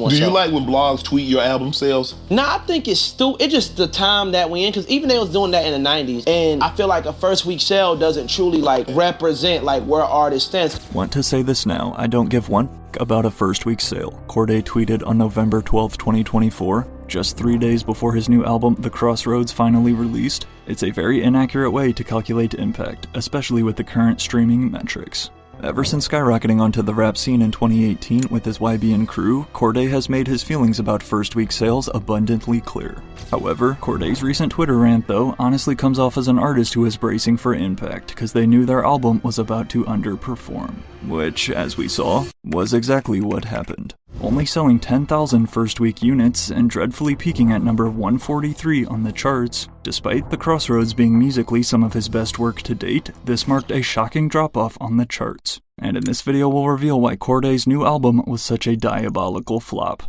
more Do you so. like when blogs tweet your album sales? Nah, I think it's stupid. It's just the time that we in, because even they was doing that in the 90s, and I feel like a first week sale doesn't truly like represent like where artists stands. Want to say this now, I don't give one about a first week sale. Cordae tweeted on November 12, 2024, just 3 days before his new album, The Crossroads, finally released. It's a very inaccurate way to calculate impact, especially with the current streaming metrics. Ever since skyrocketing onto the rap scene in 2018 with his YBN crew, Cordae has made his feelings about first week sales abundantly clear. However, Cordae's recent Twitter rant, though, honestly comes off as an artist who is bracing for impact because they knew their album was about to underperform. Which, as we saw, was exactly what happened. Only selling 10,000 first week units and dreadfully peaking at number 143 on the charts. Despite The Crossroads being musically some of his best work to date, this marked a shocking drop-off on the charts. And in this video we'll reveal why Cordae's new album was such a diabolical flop.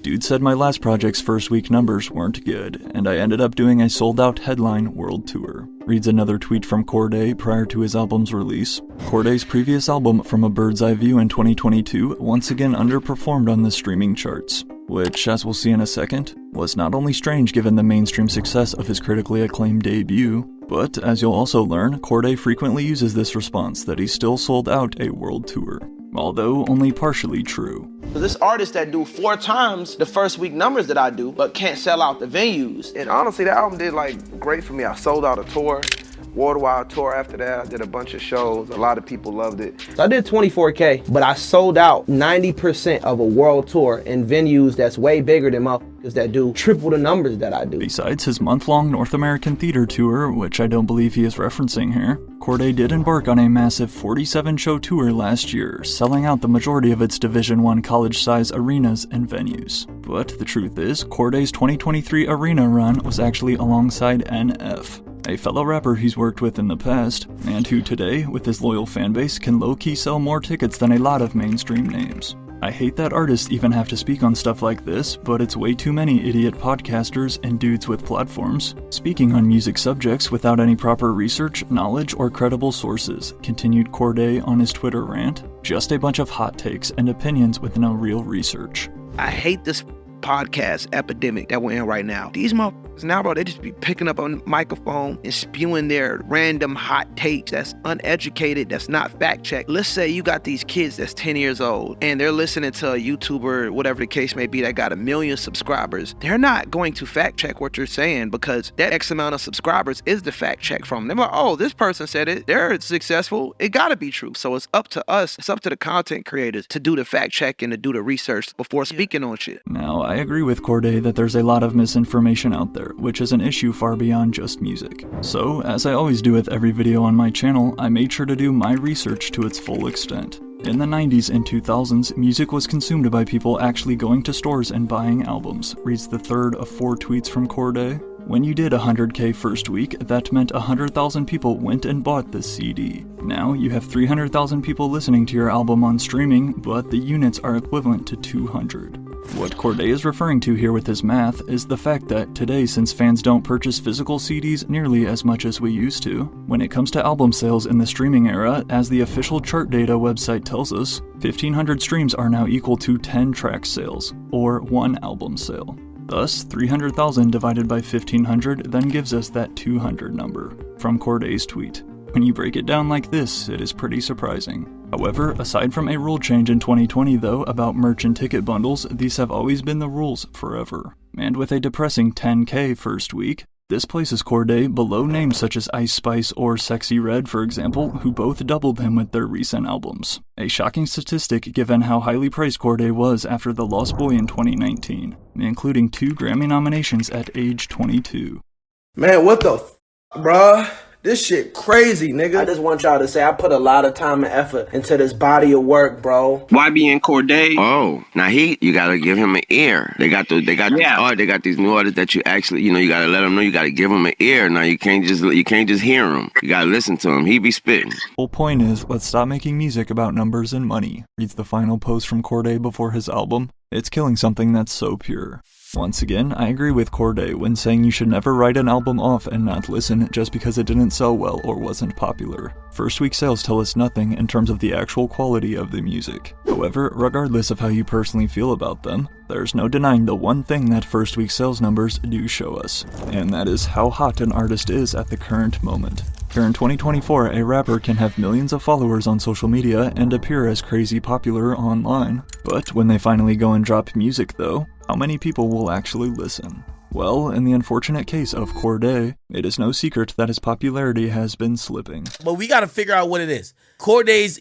Dude said my last project's first week numbers weren't good, and I ended up doing a sold-out headline world tour. Reads another tweet from Cordae prior to his album's release. Cordae's previous album, From a Bird's Eye View in 2022, once again underperformed on the streaming charts, which, as we'll see in a second, was not only strange given the mainstream success of his critically acclaimed debut, but, as you'll also learn, Cordae frequently uses this response that he still sold out a world tour. Although only partially true. This artist that do 4 times the first week numbers that I do, but can't sell out the venues. And honestly, that album did like great for me. I sold out a tour, worldwide tour after that. I did a bunch of shows. A lot of people loved it. So I did 24K, but I sold out 90% of a world tour in venues that's way bigger than motherfuckers that do triple the numbers that I do. Besides his month-long North American theater tour, which I don't believe he is referencing here, Cordae did embark on a massive 47-show tour last year, selling out the majority of its Division I college-size arenas and venues. But the truth is, Cordae's 2023 arena run was actually alongside NF, a fellow rapper he's worked with in the past, and who today, with his loyal fanbase, can low-key sell more tickets than a lot of mainstream names. I hate that artists even have to speak on stuff like this, but it's way too many idiot podcasters and dudes with platforms speaking on music subjects without any proper research, knowledge, or credible sources, continued Cordae on his Twitter rant. Just a bunch of hot takes and opinions with no real research. I hate this podcast epidemic that we're in right now. These motherfuckers now, bro, they just be picking up on the microphone and spewing their random hot takes that's uneducated, that's not fact-checked. Let's say you got these kids that's 10 years old and they're listening to a YouTuber, whatever the case may be, that got 1 million subscribers. They're not going to fact-check what you're saying because that X amount of subscribers is the fact-check from them. They're like, oh, this person said it. They're successful. It gotta be true. So it's up to us. It's up to the content creators to do the fact-check and to do the research before speaking on shit. Now, I agree with Cordae that there's a lot of misinformation out there, which is an issue far beyond just music. So, as I always do with every video on my channel, I made sure to do my research to its full extent. In the 90s and 2000s, music was consumed by people actually going to stores and buying albums, reads the third of 4 tweets from Cordae. When you did 100K first week, that meant 100,000 people went and bought the CD. Now, you have 300,000 people listening to your album on streaming, but the units are equivalent to 200. What Cordae is referring to here with his math is the fact that today, since fans don't purchase physical CDs nearly as much as we used to, when it comes to album sales in the streaming era, as the official chart data website tells us, 1,500 streams are now equal to 10 track sales, or 1 album sale. Thus, 300,000 divided by 1,500 then gives us that 200 number, from Cordae's tweet. When you break it down like this, it is pretty surprising. However, aside from a rule change in 2020 though about merch and ticket bundles, these have always been the rules forever. And with a depressing 10K first week, this places Cordae below names such as Ice Spice or Sexy Red, for example, who both doubled him with their recent albums. A shocking statistic given how highly praised Cordae was after The Lost Boy in 2019, including 2 Grammy nominations at age 22. Man, what the bruh? This shit crazy, nigga. I just want y'all to say I put a lot of time and effort into this body of work, bro. YB and Cordae. Oh, now you gotta give him an ear. They got these new artists that you actually, you gotta let them know. You gotta give them an ear. Now you can't just hear him. You gotta listen to him. He be spitting. Whole point is, let's stop making music about numbers and money. Reads the final post from Cordae before his album. It's killing something that's so pure. Once again, I agree with Cordae when saying you should never write an album off and not listen just because it didn't sell well or wasn't popular. First week sales tell us nothing in terms of the actual quality of the music. However, regardless of how you personally feel about them, there's no denying the one thing that first week sales numbers do show us, and that is how hot an artist is at the current moment. Here in 2024, a rapper can have millions of followers on social media and appear as crazy popular online. But when they finally go and drop music though, how many people will actually listen? Well, in the unfortunate case of Cordae, it is no secret that his popularity has been slipping. But we gotta figure out what it is. Cordae's,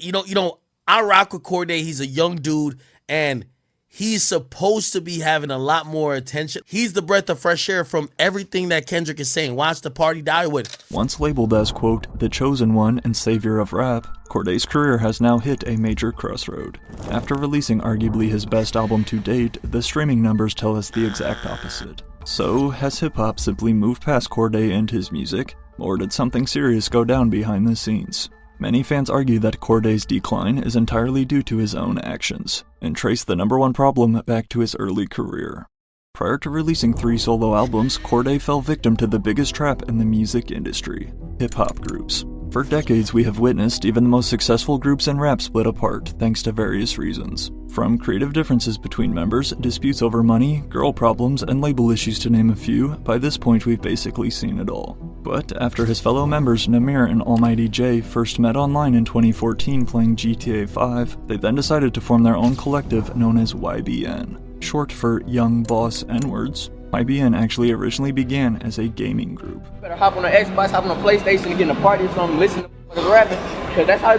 I rock with Cordae. He's a young dude, and he's supposed to be having a lot more attention. He's the breath of fresh air from everything that Kendrick is saying. Watch the party die with. Once labeled as, quote, the chosen one and savior of rap, Cordae's career has now hit a major crossroad. After releasing arguably his best album to date, the streaming numbers tell us the exact opposite. So, has hip-hop simply moved past Cordae and his music, or did something serious go down behind the scenes? Many fans argue that Cordae's decline is entirely due to his own actions, and trace the number one problem back to his early career. Prior to releasing 3 solo albums, Cordae fell victim to the biggest trap in the music industry: hip-hop groups. For decades, we have witnessed even the most successful groups in rap split apart, thanks to various reasons. From creative differences between members, disputes over money, girl problems, and label issues to name a few, by this point we've basically seen it all. But after his fellow members Namir and Almighty J first met online in 2014 playing GTA 5, they then decided to form their own collective known as YBN, short for Young Boss N-Words. YBN actually originally began as a gaming group. Better hop on an Xbox, hop on a PlayStation, and get in a party or something, listen to rapping, because that's how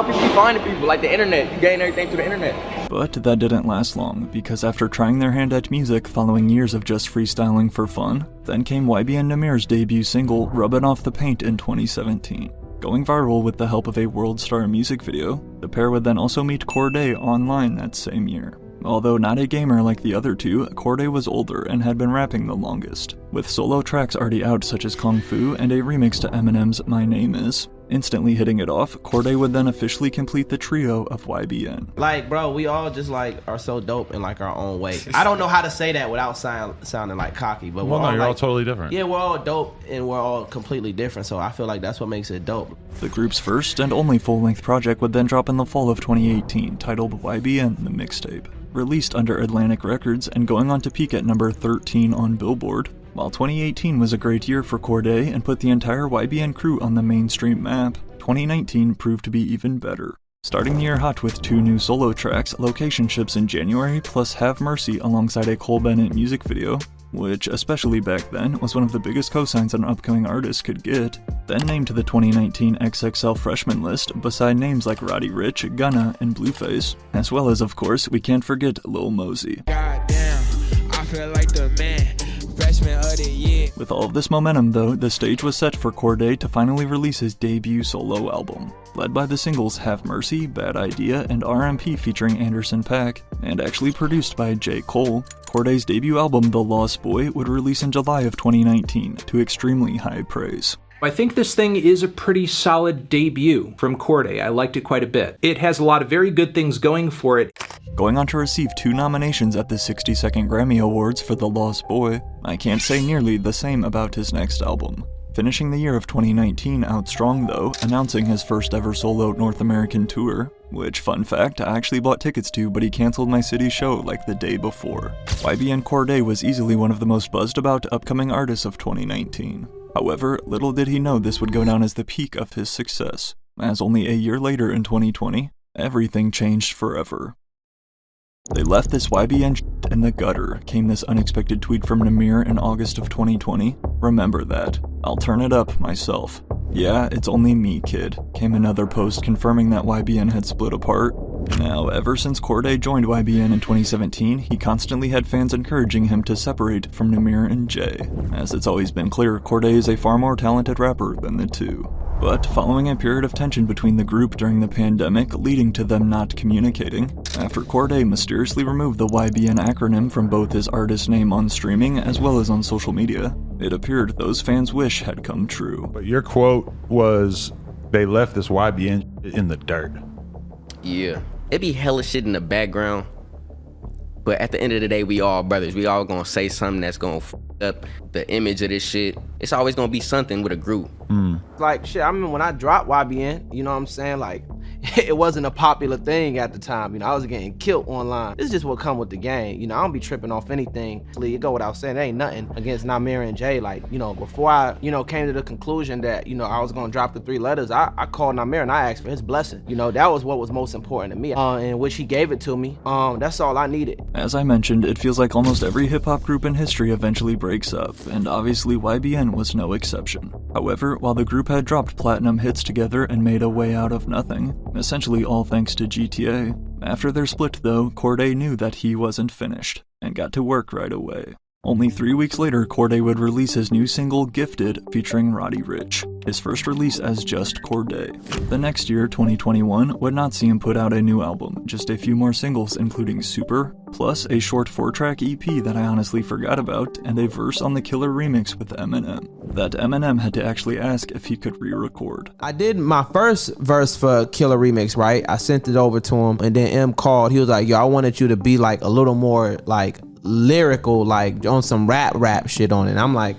people be finding people, like the internet. You gain everything through the internet. But that didn't last long, because after trying their hand at music following years of just freestyling for fun, then came YBN Namir's debut single, Rubbin' Off the Paint, in 2017. Going viral with the help of a world star music video, the pair would then also meet Cordae online that same year. Although not a gamer like the other two, Cordae was older and had been rapping the longest, with solo tracks already out such as Kung Fu and a remix to Eminem's My Name Is. Instantly hitting it off, Cordae would then officially complete the trio of YBN. Like, bro, we all just are so dope in our own way. I don't know how to say that without sounding like cocky, but you're all totally different. Yeah, we're all dope and we're all completely different, so I feel like that's what makes it dope. The group's first and only full-length project would then drop in the fall of 2018, titled YBN The Mixtape. Released under Atlantic Records and going on to peak at number 13 on Billboard. While 2018 was a great year for Cordae and put the entire YBN crew on the mainstream map, 2019 proved to be even better. Starting the year hot with 2 new solo tracks, Location Ships in January, plus Have Mercy alongside a Cole Bennett music video, which, especially back then, was one of the biggest cosigns an upcoming artist could get, then named to the 2019 XXL freshman list beside names like Roddy Ricch, Gunna, and Blueface, as well as, of course, we can't forget Lil Mosey. Goddamn, I feel like the man. With all of this momentum though, the stage was set for Cordae to finally release his debut solo album. Led by the singles Have Mercy, Bad Idea, and RMP featuring Anderson .Paak, and actually produced by J. Cole, Cordae's debut album The Lost Boy would release in July of 2019 to extremely high praise. I think this thing is a pretty solid debut from Cordae. I liked it quite a bit. It has a lot of very good things going for it. Going on to receive 2 nominations at the 62nd Grammy Awards for The Lost Boy, I can't say nearly the same about his next album. Finishing the year of 2019 out strong though, announcing his first ever solo North American tour, which, fun fact, I actually bought tickets to, but he cancelled my city show like the day before. YBN Cordae was easily one of the most buzzed about upcoming artists of 2019. However, little did he know this would go down as the peak of his success, as only a year later in 2020, everything changed forever. They left this YBN shit in the gutter, came this unexpected tweet from Namir in August of 2020. Remember that. I'll turn it up myself. Yeah, it's only me, kid. Came another post confirming that YBN had split apart. Now, ever since Cordae joined YBN in 2017, he constantly had fans encouraging him to separate from Namir and Jay. As it's always been clear, Cordae is a far more talented rapper than the two. But following a period of tension between the group during the pandemic, leading to them not communicating, after Cordae mysteriously removed the YBN acronym from both his artist name on streaming as well as on social media, it appeared those fans' wish had come true. But your quote was, they left this YBN in the dirt. Yeah. It be hella shit in the background. But at the end of the day, we all brothers. We all gonna say something that's gonna f up the image of this shit. It's always gonna be something with a group. Like, shit, I remember when I dropped YBN, you know what I'm saying? Like, it wasn't a popular thing at the time. You know, I was getting killed online. This is just what come with the game. You know, I don't be tripping off anything. It go without saying, there ain't nothing against Namir and Jay. Like, you know, before I, you know, came to the conclusion that, you know, I was gonna drop the 3 letters, I called Namir and I asked for his blessing. You know, that was what was most important to me, in which he gave it to me. That's all I needed. As I mentioned, it feels like almost every hip-hop group in history eventually breaks up, and obviously YBN was no exception. However, while the group had dropped platinum hits together and made a way out of nothing, essentially all thanks to GTA, after their split though, Cordae knew that he wasn't finished, and got to work right away. Only 3 weeks later, Cordae would release his new single, Gifted, featuring Roddy Ricch, his first release as just Cordae. The next year, 2021, would not see him put out a new album, just a few more singles including Super, plus a short 4-track EP that I honestly forgot about, and a verse on the Killer remix with Eminem, that Eminem had to actually ask if he could re-record. I did my first verse for Killer Remix, right? I sent it over to him, and then M called. He was like, yo, I wanted you to be like a little more like lyrical, like on some rap shit on it. And I'm like,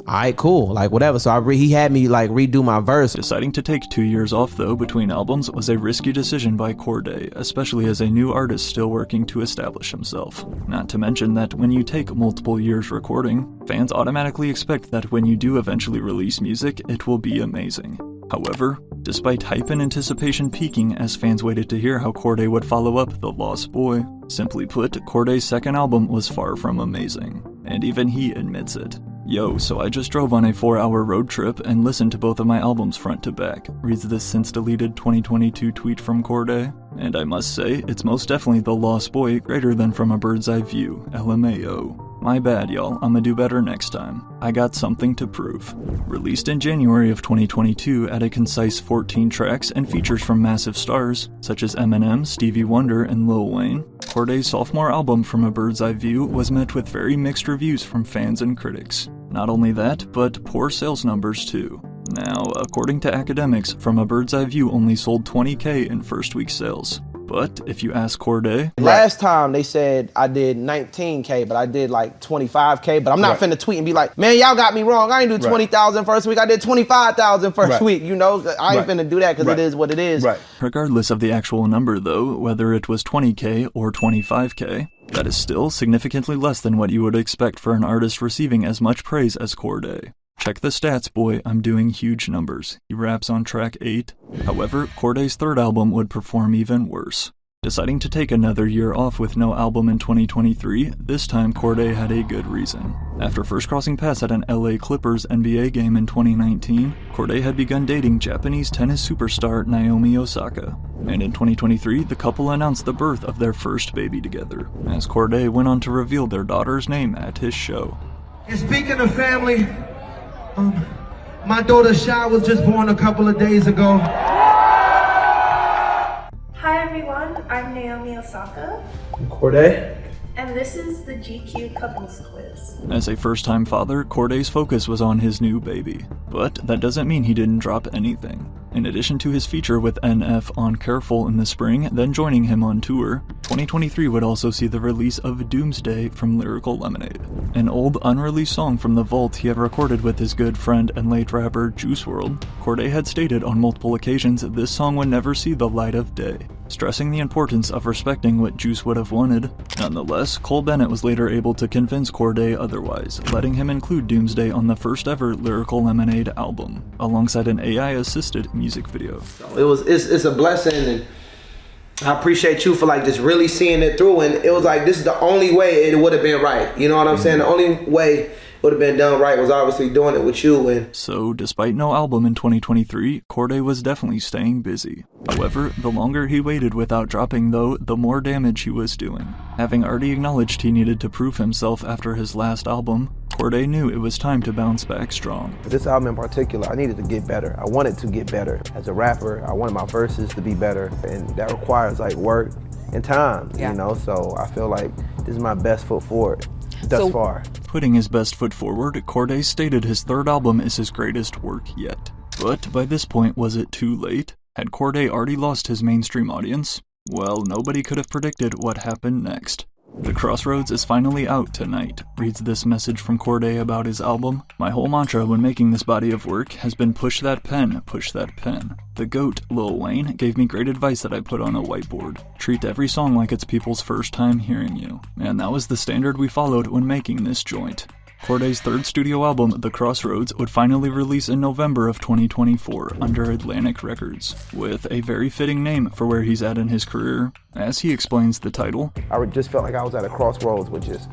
all right, cool, like whatever. So he had me like redo my verse. Deciding to take 2 years off though between albums was a risky decision by Cordae, especially as a new artist still working to establish himself. Not to mention that when you take multiple years recording, fans automatically expect that when you do eventually release music, it will be amazing. However, despite hype and anticipation peaking as fans waited to hear how Cordae would follow up The Lost Boy, simply put, Cordae's second album was far from amazing, and even he admits it. Yo, so I just drove on a 4-hour road trip and listened to both of my albums front to back, reads this since deleted 2022 tweet from Cordae, and I must say, it's most definitely The Lost Boy greater than From a Bird's Eye View, LMAO. My bad, y'all, I'ma do better next time. I got something to prove. Released in January of 2022 at a concise 14 tracks and features from massive stars, such as Eminem, Stevie Wonder, and Lil Wayne, Cordae's sophomore album From a Bird's Eye View was met with very mixed reviews from fans and critics. Not only that, but poor sales numbers too. Now, according to academics, From a Bird's Eye View only sold 20K in first week sales. But if you ask Cordae... Last time they said I did 19K, but I did like 25K. But I'm not finna tweet and be like, man, y'all got me wrong. I ain't do 20,000 first week. I did 25,000 first week. You know, I ain't finna do that because it is what it is. Regardless of the actual number though, whether it was 20K or 25K, that is still significantly less than what you would expect for an artist receiving as much praise as Cordae. Check the stats, boy, I'm doing huge numbers. He raps on track 8. However, Cordae's third album would perform even worse. Deciding to take another year off with no album in 2023, this time Cordae had a good reason. After first crossing paths at an LA Clippers NBA game in 2019, Cordae had begun dating Japanese tennis superstar Naomi Osaka. And in 2023, the couple announced the birth of their first baby together, as Cordae went on to reveal their daughter's name at his show. And speaking of family, my daughter Shy was just born a couple of days ago. Hi everyone, I'm Naomi Osaka. I'm Cordae. And this is the GQ Couples Quiz. As a first-time father, Cordae's focus was on his new baby. But that doesn't mean he didn't drop anything. In addition to his feature with NF on Careful in the spring, then joining him on tour, 2023 would also see the release of Doomsday from Lyrical Lemonade, an old unreleased song from the vault he had recorded with his good friend and late rapper Juice WRLD. Cordae had stated on multiple occasions that this song would never see the light of day, stressing the importance of respecting what Juice would have wanted. Nonetheless, Cole Bennett was later able to convince Cordae otherwise, letting him include Doomsday on the first ever Lyrical Lemonade album, alongside an AI-assisted music video. It's a blessing, and I appreciate you for like just really seeing it through. And it was like, this is the only way it would have been right. You know what I'm saying? The only way it would have been done right was obviously doing it with you. And so, despite no album in 2023, Cordae was definitely staying busy. However, the longer he waited without dropping though, the more damage he was doing. Having already acknowledged he needed to prove himself after his last album, Cordae knew it was time to bounce back strong. For this album in particular, I needed to get better. I wanted to get better. As a rapper, I wanted my verses to be better, and that requires like work and time, you know? So I feel like this is my best foot forward thus far. Putting his best foot forward, Cordae stated his third album is his greatest work yet. But by this point, was it too late? Had Cordae already lost his mainstream audience? Well, nobody could have predicted what happened next. The Crossroads is finally out tonight, reads this message from Cordae about his album. My whole mantra when making this body of work has been push that pen, push that pen. The GOAT, Lil Wayne, gave me great advice that I put on a whiteboard. Treat every song like it's people's first time hearing you. And that was the standard we followed when making this joint. Cordae's third studio album, The Crossroads, would finally release in November of 2024 under Atlantic Records, with a very fitting name for where he's at in his career. As he explains the title, I just felt like I was at a crossroads with just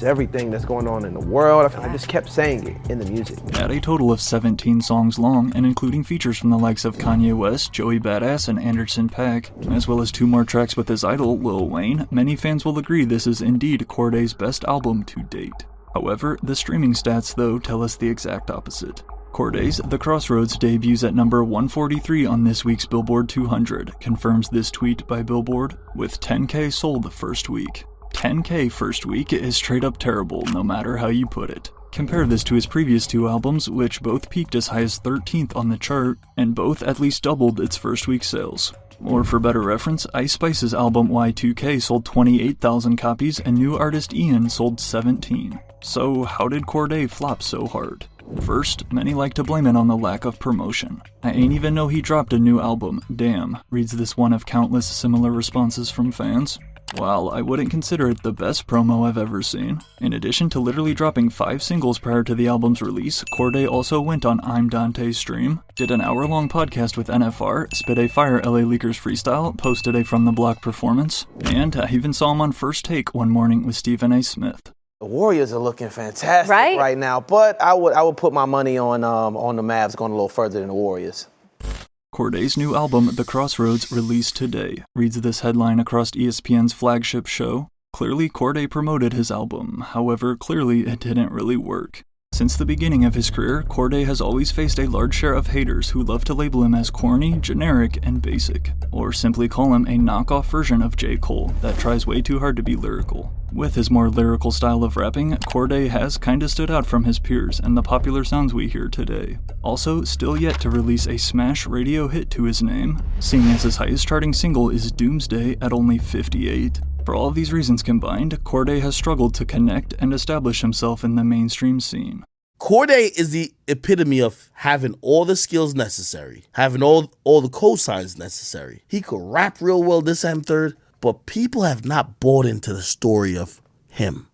everything that's going on in the world. I just kept saying it in the music. At a total of 17 songs long, and including features from the likes of Kanye West, Joey Badass, and Anderson .Paak, as well as 2 more tracks with his idol, Lil Wayne, many fans will agree this is indeed Cordae's best album to date. However, the streaming stats, though, tell us the exact opposite. Cordae's The Crossroads debuts at number 143 on this week's Billboard 200, confirms this tweet by Billboard, with 10K sold the first week. 10K first week is straight up terrible, no matter how you put it. Compare this to his previous 2 albums, which both peaked as high as 13th on the chart, and both at least doubled its first week sales. Or for better reference, Ice Spice's album Y2K sold 28,000 copies and new artist Ian sold 17. So how did Cordae flop so hard? First, many like to blame it on the lack of promotion. I ain't even know he dropped a new album, damn, reads this one of countless similar responses from fans. While I wouldn't consider it the best promo I've ever seen, in addition to literally dropping 5 singles prior to the album's release, Cordae also went on I'm Dante's stream, did an hour-long podcast with NFR, spit a fire LA Leakers freestyle, posted a From the Block performance, and I even saw him on First Take one morning with Stephen A. Smith. The Warriors are looking fantastic right now, but I would put my money on the Mavs going a little further than the Warriors. Cordae's new album, The Crossroads, released today, reads this headline across ESPN's flagship show. Clearly, Cordae promoted his album, however, clearly it didn't really work. Since the beginning of his career, Cordae has always faced a large share of haters who love to label him as corny, generic, and basic, or simply call him a knockoff version of J. Cole that tries way too hard to be lyrical. With his more lyrical style of rapping, Cordae has kinda stood out from his peers and the popular sounds we hear today. Also, still yet to release a smash radio hit to his name, seeing as his highest charting single is Doomsday at only 58. For all of these reasons combined, Cordae has struggled to connect and establish himself in the mainstream scene. Cordae is the epitome of having all the skills necessary, having all the cosigns necessary. He could rap real well, this and third, but people have not bought into the story of him.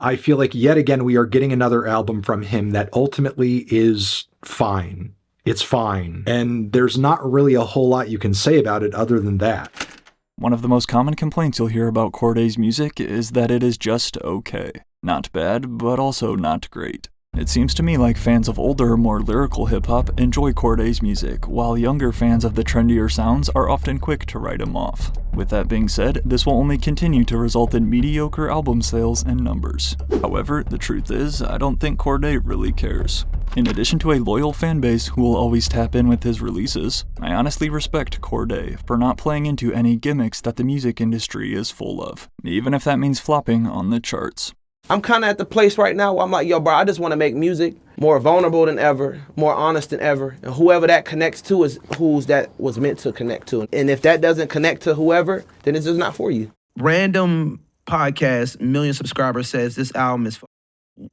I feel like yet again we are getting another album from him that ultimately is fine. It's fine. And there's not really a whole lot you can say about it other than that. One of the most common complaints you'll hear about Cordae's music is that it is just okay. Not bad, but also not great. It seems to me like fans of older, more lyrical hip-hop enjoy Cordae's music, while younger fans of the trendier sounds are often quick to write him off. With that being said, this will only continue to result in mediocre album sales and numbers. However, the truth is, I don't think Cordae really cares. In addition to a loyal fanbase who will always tap in with his releases, I honestly respect Cordae for not playing into any gimmicks that the music industry is full of, even if that means flopping on the charts. I'm kind of at the place right now where I'm like, yo, bro, I just want to make music more vulnerable than ever, more honest than ever. And whoever that connects to is who's that was meant to connect to. And if that doesn't connect to whoever, then it's just not for you. Random podcast, million subscribers says this album is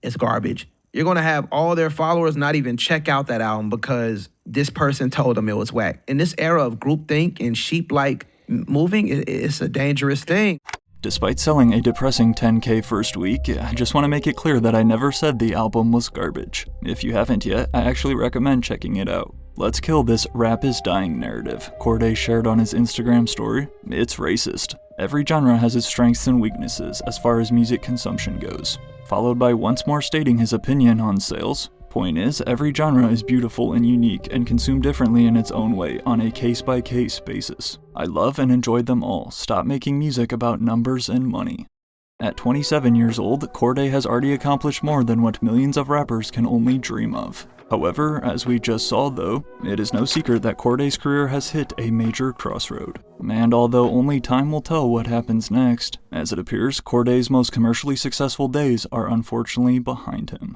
it's garbage. You're going to have all their followers not even check out that album because this person told them it was whack. In this era of groupthink and sheep-like moving, it's a dangerous thing. Despite selling a depressing 10K first week, I just want to make it clear that I never said the album was garbage. If you haven't yet, I actually recommend checking it out. Let's kill this rap is dying narrative Cordae shared on his Instagram story. It's racist. Every genre has its strengths and weaknesses as far as music consumption goes. Followed by once more stating his opinion on sales. Point is, every genre is beautiful and unique and consumed differently in its own way on a case-by-case basis. I love and enjoyed them all. Stop making music about numbers and money. At 27 years old, Cordae has already accomplished more than what millions of rappers can only dream of. However, as we just saw though, it is no secret that Cordae's career has hit a major crossroad. And although only time will tell what happens next, as it appears, Cordae's most commercially successful days are unfortunately behind him.